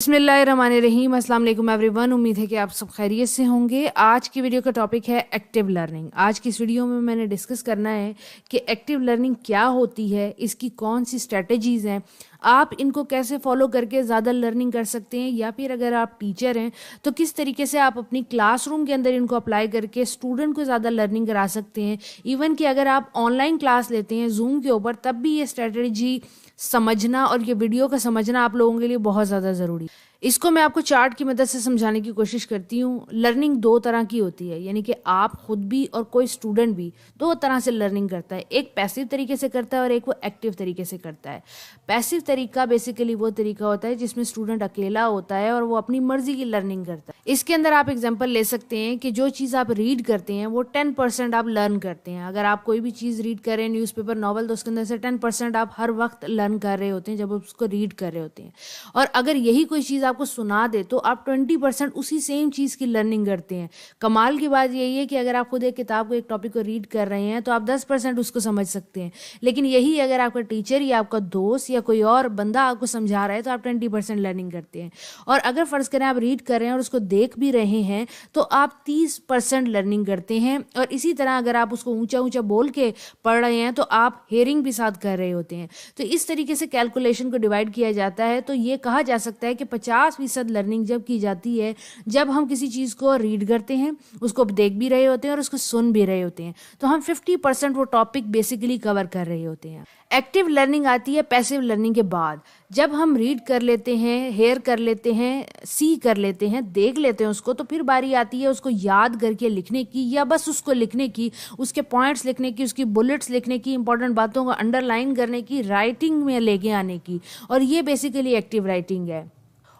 बिस्मिल्लाहिर्रहमानिर्रहीम। अस्सलाम वालेकुम एवरीवन। उम्मीद है कि आप सब खैरियत से होंगे। आज की वीडियो का टॉपिक है एक्टिव लर्निंग। आज की इस वीडियो में मैंने डिस्कस करना है कि एक्टिव लर्निंग क्या होती है, इसकी कौन सी स्ट्रेटजीज़ हैं, आप इनको कैसे फॉलो करके ज़्यादा लर्निंग कर सकते हैं, या फिर अगर आप टीचर हैं तो किस तरीके से आप अपनी क्लासरूम के अंदर इनको अप्लाई करके स्टूडेंट को ज़्यादा लर्निंग करा सकते हैं। इवन कि अगर आप ऑनलाइन क्लास लेते हैं जूम के ऊपर, तब भी ये स्ट्रेटजी समझना और ये वीडियो का समझना आप लोगों के लिए बहुत ज़्यादा ज़रूरी है। इसको मैं आपको चार्ट की मदद से समझाने की कोशिश करती हूँ। लर्निंग दो तरह की होती है, यानी कि आप खुद भी और कोई स्टूडेंट भी दो तरह से लर्निंग करता है। एक पैसिव तरीके से करता है और एक वो एक्टिव तरीके से करता है। पैसिव तरीका बेसिकली वो तरीका होता है जिसमें स्टूडेंट अकेला होता है और वो अपनी मर्जी की लर्निंग करता है। इसके अंदर आप एग्जाम्पल ले सकते हैं कि जो चीज़ आप रीड करते हैं वो 10% आप लर्न करते हैं। अगर आप कोई भी चीज़ रीड कर रहे हैं, न्यूज़पेपर, नॉवल, तो उसके अंदर से 10% आप हर वक्त लर्न कर रहे होते हैं जब आप उसको रीड कर रहे होते हैं। और अगर यही कोई चीज़ आपको सुना दे तो आप 20% उसी सेम चीज़ की लर्निंग करते हैं। कमाल की बात यही है कि अगर आप खुद एक किताब को, एक टॉपिक को रीड कर रहे हैं तो आप 10% उसको समझ सकते हैं, लेकिन यही अगर आपका टीचर या आपका दोस्त या कोई और बंदा आपको समझा रहा है तो आप 20% लर्निंग करते हैं। और अगर फ़र्ज़ करें आप रीड कर रहे हैं और उसको देख भी रहे हैं तो आप 30% लर्निंग करते हैं। और इसी तरह अगर आप उसको ऊंचा ऊंचा बोल के पढ़ रहे हैं तो आप हेयरिंग भी साथ कर रहे होते हैं। तो इस तरीके से कैलकुलेशन को डिवाइड किया जाता है। तो ये कहा जा सकता है कि 50% लर्निंग जब की जाती है जब हम किसी चीज़ को रीड करते हैं, उसको देख भी रहे होते हैं और उसको सुन भी रहे होते हैं, तो हम 50% वो टॉपिक बेसिकली कवर कर रहे होते हैं। एक्टिव लर्निंग आती है पैसिव लर्निंग के बाद, जब हम रीड कर लेते हैं, हेयर कर लेते हैं, सी कर लेते हैं, देख लेते हैं उसको, तो फिर बारी आती है उसको याद करके लिखने की, या बस उसको लिखने की, उसके पॉइंट्स लिखने की, उसकी बुलेट्स लिखने की, इंपॉर्टेंट बातों को अंडरलाइन करने की, राइटिंग में लेके आने की। और ये बेसिकली एक्टिव राइटिंग है।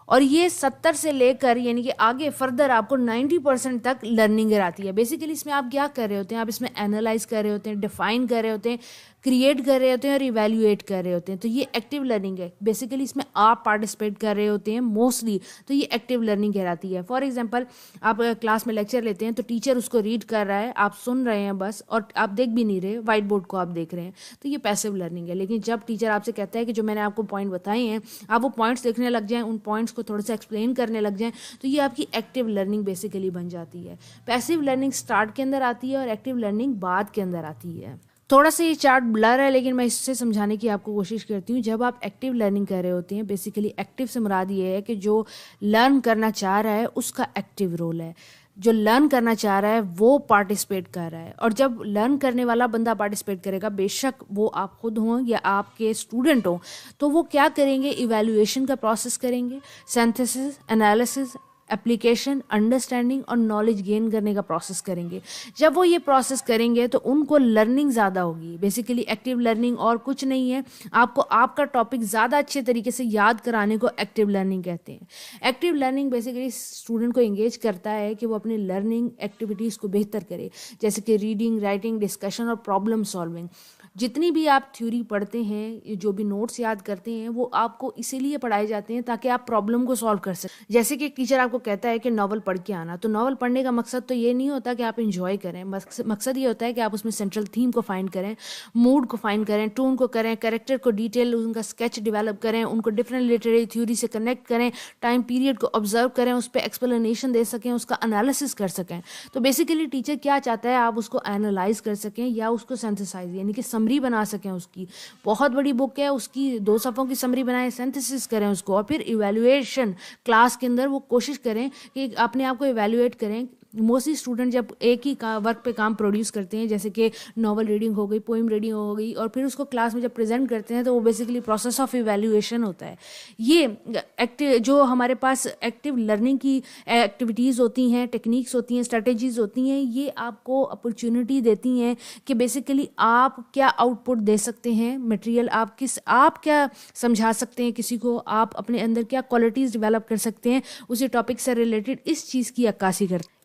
और ये 70 से लेकर यानी कि आगे फर्दर आपको 90% तक लर्निंग आती है। बेसिकली इसमें आप क्या कर रहे होते हैं, आप इसमें एनालाइज कर रहे होते हैं, डिफाइन कर रहे होते हैं, क्रिएट कर रहे होते हैं और इवेल्युएट कर रहे होते हैं। तो ये एक्टिव लर्निंग है। बेसिकली इसमें आप पार्टिसिपेट कर रहे होते हैं मोस्टली, तो ये एक्टिव लर्निंग कहलाती है। फॉर एग्जांपल, आप क्लास में लेक्चर लेते हैं तो टीचर उसको रीड कर रहा है, आप सुन रहे हैं बस, और आप देख भी नहीं रहे, व्हाइट बोर्ड को आप देख रहे हैं, तो ये पैसिव लर्निंग है। लेकिन जब टीचर आपसे कहता है कि जो मैंने आपको पॉइंट बताए हैं आप वो पॉइंट्स लिखने लग जाएं, उन पॉइंट्स को थोड़ा सा एक्सप्लेन करने लग जाएं, तो ये आपकी एक्टिव लर्निंग बेसिकली बन जाती है। पैसिव लर्निंग स्टार्ट के अंदर आती है और एक्टिव लर्निंग बाद के अंदर आती है। थोड़ा सा ये चार्ट ब्लर है, लेकिन मैं इससे समझाने की आपको कोशिश करती हूँ। जब आप एक्टिव लर्निंग कर रहे होते हैं, बेसिकली एक्टिव से मुराद ये है कि जो लर्न करना चाह रहा है उसका एक्टिव रोल है, जो लर्न करना चाह रहा है वो पार्टिसिपेट कर रहा है। और जब लर्न करने वाला बंदा पार्टिसिपेट करेगा, बेशक वो आप खुद हों या आपके स्टूडेंट हों, तो वो क्या करेंगे, इवैल्यूएशन का प्रोसेस करेंगे, सिंथेसिस, एनालिसिस, एप्लीकेशन, अंडरस्टैंडिंग और नॉलेज गेन करने का प्रोसेस करेंगे। जब वो ये प्रोसेस करेंगे तो उनको लर्निंग ज़्यादा होगी। बेसिकली एक्टिव लर्निंग और कुछ नहीं है, आपको आपका टॉपिक ज़्यादा अच्छे तरीके से याद कराने को एक्टिव लर्निंग कहते हैं। एक्टिव लर्निंग बेसिकली स्टूडेंट को एंगेज करता है कि वो अपनी लर्निंग एक्टिविटीज़ को बेहतर करे, जैसे कि रीडिंग, राइटिंग, डिस्कशन और प्रॉब्लम सॉल्विंग। जितनी भी आप थ्योरी पढ़ते हैं, जो भी नोट्स याद करते हैं, वो आपको इसीलिए पढ़ाए जाते हैं ताकि आप प्रॉब्लम को सॉल्व कर सकें। जैसे कि एक टीचर आपको कहता है कि नॉवल पढ़ के आना, तो नॉवल पढ़ने का मकसद तो ये नहीं होता कि आप इंजॉय करें, मकसद ये होता है कि आप उसमें सेंट्रल थीम को फाइंड करें, मूड को फाइंड करें, टोन को करें, कैरेक्टर को डिटेल उनका स्केच डेवलप करें, उनको डिफरेंट लिटरेरी थ्योरी से कनेक्ट करें, टाइम पीरियड को ऑब्जर्व करें, उस पर एक्सप्लेनेशन दे सकें, उसका एनालिसिस कर सकें। तो बेसिकली टीचर क्या चाहता है, आप उसको एनालाइज कर सकें या उसको सिंथेसाइज यानी कि समरी बना सकें। उसकी बहुत बड़ी बुक है, उसकी 2 सफ़ों की समरी बनाएं, सिंथेसिस करें उसको, और फिर इवैल्यूएशन क्लास के अंदर वो कोशिश करें कि अपने आप को इवैल्यूएट करें। मोस्टली स्टूडेंट जब एक ही वर्क पे काम प्रोड्यूस करते हैं, जैसे कि नॉवल रीडिंग हो गई, पोइम रीडिंग हो गई, और फिर उसको क्लास में जब प्रेजेंट करते हैं तो वो बेसिकली प्रोसेस ऑफ इवैल्यूएशन होता है। ये एक्टिव जो हमारे पास एक्टिव लर्निंग की एक्टिविटीज़ होती हैं, टेक्निक्स होती हैं, स्ट्रेटेजीज़ होती हैं, ये आपको अपॉर्चुनिटी देती हैं कि बेसिकली आप क्या आउटपुट दे सकते हैं, मटेरियल आप क्या समझा सकते हैं किसी को, आप अपने अंदर क्या क्वालिटीज़ डेवलप कर सकते हैं, उसी टॉपिक से रिलेटेड इस चीज़ की अक्कासी करते हैं।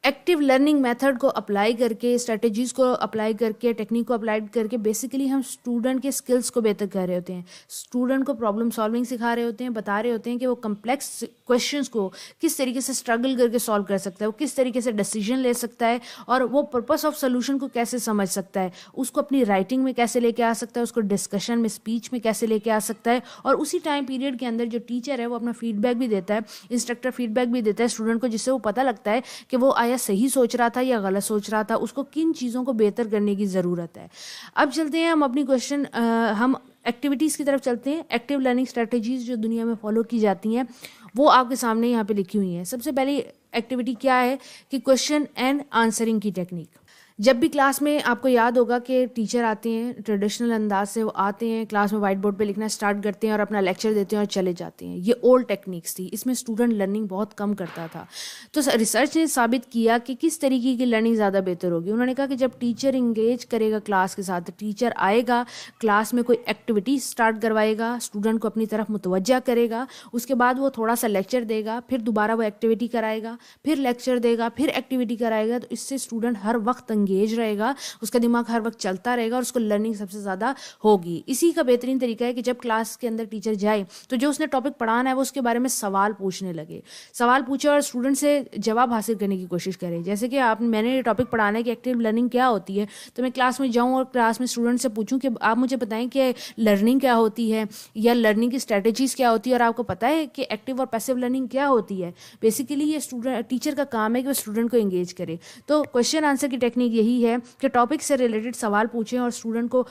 एक्टिव लर्निंग मेथड को अप्लाई करके, स्ट्रेटजीज को अप्लाई करके, टेक्निक को अप्लाई करके बेसिकली हम स्टूडेंट के स्किल्स को बेहतर कर रहे होते हैं। स्टूडेंट को प्रॉब्लम सॉल्विंग सिखा रहे होते हैं, बता रहे होते हैं कि वो कम्प्लेक्स क्वेश्चंस को किस तरीके से स्ट्रगल करके सॉल्व कर सकता है, वो किस तरीके से डिसीजन ले सकता है और वो पर्पस ऑफ सोल्यूशन को कैसे समझ सकता है, उसको अपनी राइटिंग में कैसे लेके आ सकता है, उसको डिस्कशन में, स्पीच में कैसे लेके आ सकता है। और उसी टाइम पीरियड के अंदर जो टीचर है वो अपना फीडबैक भी देता है, इंस्ट्रक्टर फीडबैक भी देता है स्टूडेंट को, जिससे वो पता लगता है कि वो आया सही सोच रहा था या गलत सोच रहा था, उसको किन चीज़ों को बेहतर करने की ज़रूरत है। अब चलते हैं हम अपनी हम एक्टिविटीज़ की तरफ चलते हैं। एक्टिव लर्निंग स्ट्रेटजीज जो दुनिया में फॉलो की जाती हैं वो आपके सामने यहाँ पे लिखी हुई हैं। सबसे पहली एक्टिविटी क्या है कि क्वेश्चन एंड आंसरिंग की टेक्निक। जब भी क्लास में आपको याद होगा कि टीचर आते हैं ट्रेडिशनल अंदाज से, वो आते हैं क्लास में व्हाइट बोर्ड पे लिखना स्टार्ट करते हैं और अपना लेक्चर देते हैं और चले जाते हैं। ये ओल्ड टेक्निक्स थी, इसमें स्टूडेंट लर्निंग बहुत कम करता था। तो रिसर्च ने साबित किया कि किस तरीके की लर्निंग ज़्यादा बेहतर होगी। उन्होंने कहा कि जब टीचर इंगेज करेगा क्लास के साथ, टीचर आएगा क्लास में कोई एक्टिविटी स्टार्ट करवाएगा, स्टूडेंट को अपनी तरफ मुतवज्जा करेगा, उसके बाद वो थोड़ा सा लेक्चर देगा, फिर दोबारा वो एक्टिविटी कराएगा, फिर लेक्चर देगा, फिर एक्टिविटी कराएगा। तो इससे स्टूडेंट हर वक्त एंगेज रहेगा, उसका दिमाग हर वक्त चलता रहेगा और उसको लर्निंग सबसे ज़्यादा होगी। इसी का बेहतरीन तरीका है कि जब क्लास के अंदर टीचर जाए तो जो उसने टॉपिक पढ़ाना है वो उसके बारे में सवाल पूछने लगे, सवाल पूछे और स्टूडेंट से जवाब हासिल करने की कोशिश करे। जैसे कि मैंने ये टॉपिक पढ़ाना है कि एक्टिव लर्निंग क्या होती है, तो मैं क्लास में जाऊँ और क्लास में स्टूडेंट से पूछूँ कि आप मुझे बताएं कि लर्निंग क्या होती है या लर्निंग की स्ट्रेटेजीज क्या होती है, और आपको पता है कि एक्टिव और पैसिव लर्निंग क्या होती है। बेसिकली ये स्टूडेंट टीचर का काम है कि वो स्टूडेंट को एंगेज करे। तो क्वेश्चन आंसर की टेक्निक यही है कि टॉपिक से रिलेटेड सवाल पूछें और स्टूडेंट को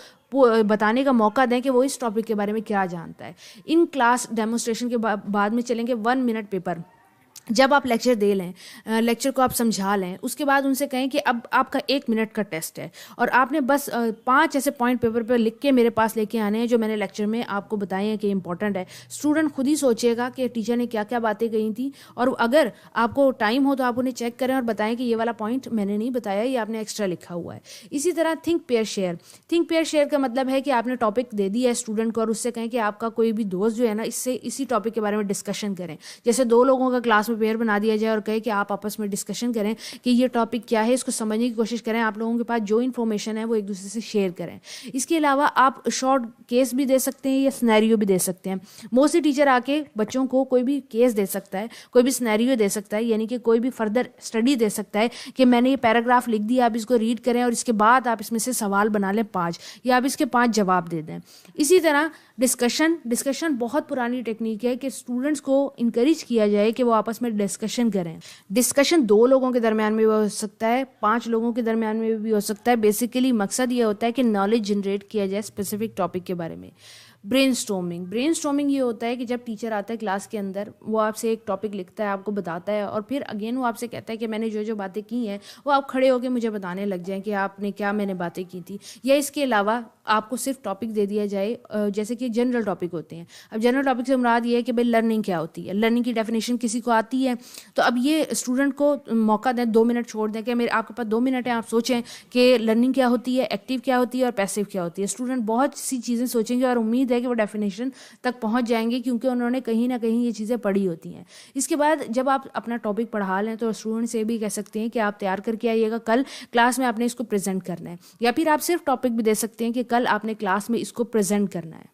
बताने का मौका दें कि वो इस टॉपिक के बारे में क्या जानता है। इन क्लास डेमोन्स्ट्रेशन के बाद में चलेंगे 1 मिनट पेपर। जब आप लेक्चर दे लें, लेक्चर को आप समझा लें, उसके बाद उनसे कहें कि अब आपका 1 मिनट का टेस्ट है और आपने बस 5 ऐसे पॉइंट पेपर पर लिख के मेरे पास लेके आने हैं जो मैंने लेक्चर में आपको बताए हैं कि इंपॉर्टेंट है। स्टूडेंट खुद ही सोचेगा कि टीचर ने क्या क्या बातें कही थी, और अगर आपको टाइम हो तो आप उन्हें चेक करें और बताएं कि ये वाला पॉइंट मैंने नहीं बताया, ये आपने एक्स्ट्रा लिखा हुआ है। इसी तरह think pair share. Think pair share का मतलब है कि आपने टॉपिक दे दिया है स्टूडेंट को और उससे कहें कि आपका कोई भी दोस्त जो है ना, इससे इसी टॉपिक के बारे में डिस्कशन करें। जैसे 2 लोगों का क्लास में पेयर बना दिया जाए और कहे कि आप आपस में डिस्कशन करें कि ये टॉपिक क्या है, इसको समझने की कोशिश करें। आप लोगों के पास जो इन्फॉर्मेशन है वो एक दूसरे से शेयर करें। इसके अलावा आप शॉर्ट केस भी दे सकते हैं या सिनेरियो भी दे सकते हैं। मोस्टली टीचर आके बच्चों को कोई भी केस दे सकता है, कोई भी सिनेरियो दे सकता है, यानी कि कोई भी फर्दर स्टडी दे सकता है कि मैंने ये पैराग्राफ लिख दिया, आप इसको रीड करें और इसके बाद आप इसमें से सवाल बना लें 5, या आप इसके 5 जवाब दे दें। इसी तरह डिस्कशन बहुत पुरानी टेक्निक है कि स्टूडेंट्स को इंकरेज किया जाए कि वो आपस में डिस्कशन करें। डिस्कशन 2 लोगों के दरमियान में भी हो सकता है, 5 लोगों के दरमियान में भी हो सकता है। बेसिकली मकसद ये होता है कि नॉलेज जनरेट किया जाए स्पेसिफिक टॉपिक के बारे में। ब्रेनस्टॉर्मिंग ये होता है कि जब टीचर आता है क्लास के अंदर, वो आपसे एक टॉपिक लिखता है, आपको बताता है और फिर अगेन वो आपसे कहता है कि मैंने जो जो बातें की हैं वो आप खड़े होकर मुझे बताने लग जाएं कि आपने क्या मैंने बातें की थी। या इसके अलावा आपको सिर्फ टॉपिक दे दिया जाए, जैसे कि जनरल टॉपिक होते हैं। अब जनरल टॉपिक से मुराद ये है कि भाई लर्निंग क्या होती है, लर्निंग की डेफिनेशन किसी को आती है, तो अब ये स्टूडेंट को मौका दें, 2 मिनट छोड़ दें कि मेरे आपके पास 2 मिनट है, आप सोचें कि लर्निंग क्या होती है, एक्टिव क्या होती है और पैसिव क्या होती है। स्टूडेंट बहुत सी चीज़ें सोचेंगे और उम्मीद है कि वो डेफिनेशन तक पहुंच जाएंगे क्योंकि उन्होंने कहीं ना कहीं ये चीज़ें पढ़ी होती हैं। इसके बाद जब आप अपना टॉपिक पढ़ा लें तो स्टूडेंट से भी कह सकते हैं कि आप तैयार करके आइएगा, कल क्लास में आपने इसको प्रेजेंट करना है, या फिर आप सिर्फ टॉपिक भी दे सकते हैं कि कल आपने क्लास में इसको प्रेजेंट करना है।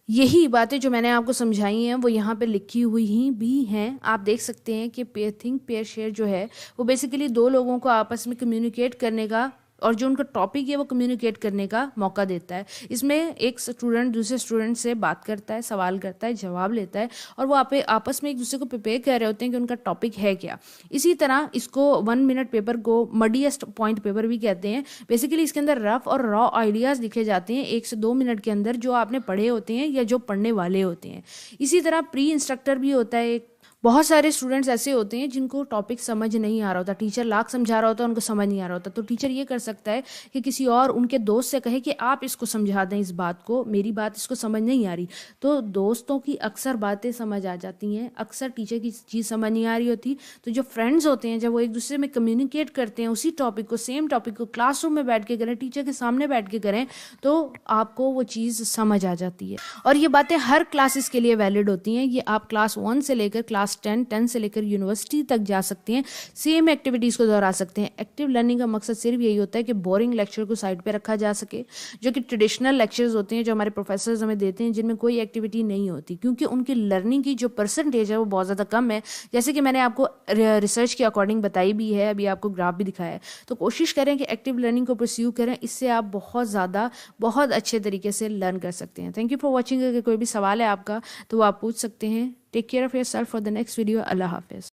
यही बातें जो मैंने आपको समझाई हैं वो यहाँ पे लिखी हुई ही भी हैं। आप देख सकते हैं कि थिंक पेयर शेयर जो है वो बेसिकली 2 लोगों को आपस में कम्युनिकेट करने का और जो उनका टॉपिक है वो कम्युनिकेट करने का मौका देता है। इसमें एक स्टूडेंट दूसरे स्टूडेंट से बात करता है, सवाल करता है, जवाब लेता है और वो आपस में एक दूसरे को प्रिपेयर कर रहे होते हैं कि उनका टॉपिक है क्या। इसी तरह इसको 1 मिनट पेपर को मडीएस्ट पॉइंट पेपर भी कहते हैं। बेसिकली इसके अंदर रफ और रॉ आइडियाज़ लिखे जाते हैं 1 से 2 मिनट के अंदर, जो आपने पढ़े होते हैं या जो पढ़ने वाले होते हैं। इसी तरह प्री इंस्ट्रक्टर भी होता है। बहुत सारे स्टूडेंट्स ऐसे होते हैं जिनको टॉपिक समझ नहीं आ रहा होता, टीचर लाख समझा रहा होता है, उनको समझ नहीं आ रहा होता, तो टीचर ये कर सकता है कि किसी और उनके दोस्त से कहे कि आप इसको समझा दें, इस बात को, मेरी बात इसको समझ नहीं आ रही। तो दोस्तों की अक्सर बातें समझ आ जाती हैं, अक्सर टीचर की चीज़ समझ नहीं आ रही होती। तो जो फ्रेंड्स होते हैं जब वो एक दूसरे में कम्युनिकेट करते हैं उसी टॉपिक को, सेम टॉपिक को क्लासरूम में बैठ के करें, टीचर के सामने बैठ के करें, तो आपको वो चीज़ समझ आ जाती है। और ये बातें हर क्लासेस के लिए वैलिड होती हैं। ये आप क्लास 1 से लेकर क्लास क्लास 10 से लेकर यूनिवर्सिटी तक जा सकते हैं, सेम एक्टिविटीज़ को दोहरा सकते हैं। एक्टिव लर्निंग का मकसद सिर्फ यही होता है कि बोरिंग लेक्चर को साइड पे रखा जा सके, जो कि ट्रेडिशनल लेक्चर्स होते हैं जो हमारे प्रोफेसर्स हमें देते हैं, जिनमें कोई एक्टिविटी नहीं होती, क्योंकि उनकी लर्निंग की जो परसेंटेज है वो बहुत ज़्यादा कम है, जैसे कि मैंने आपको रिसर्च के अकॉर्डिंग बताई भी है, अभी आपको ग्राफ भी दिखाया है। तो कोशिश करें कि एक्टिव लर्निंग को परस्यू करें, इससे आप बहुत अच्छे तरीके से लर्न कर सकते हैं। Thank you for watching. अगर कोई भी सवाल है आपका तो वो आप पूछ सकते हैं। Take care of yourself for the next video. अल्लाह हाफिज़।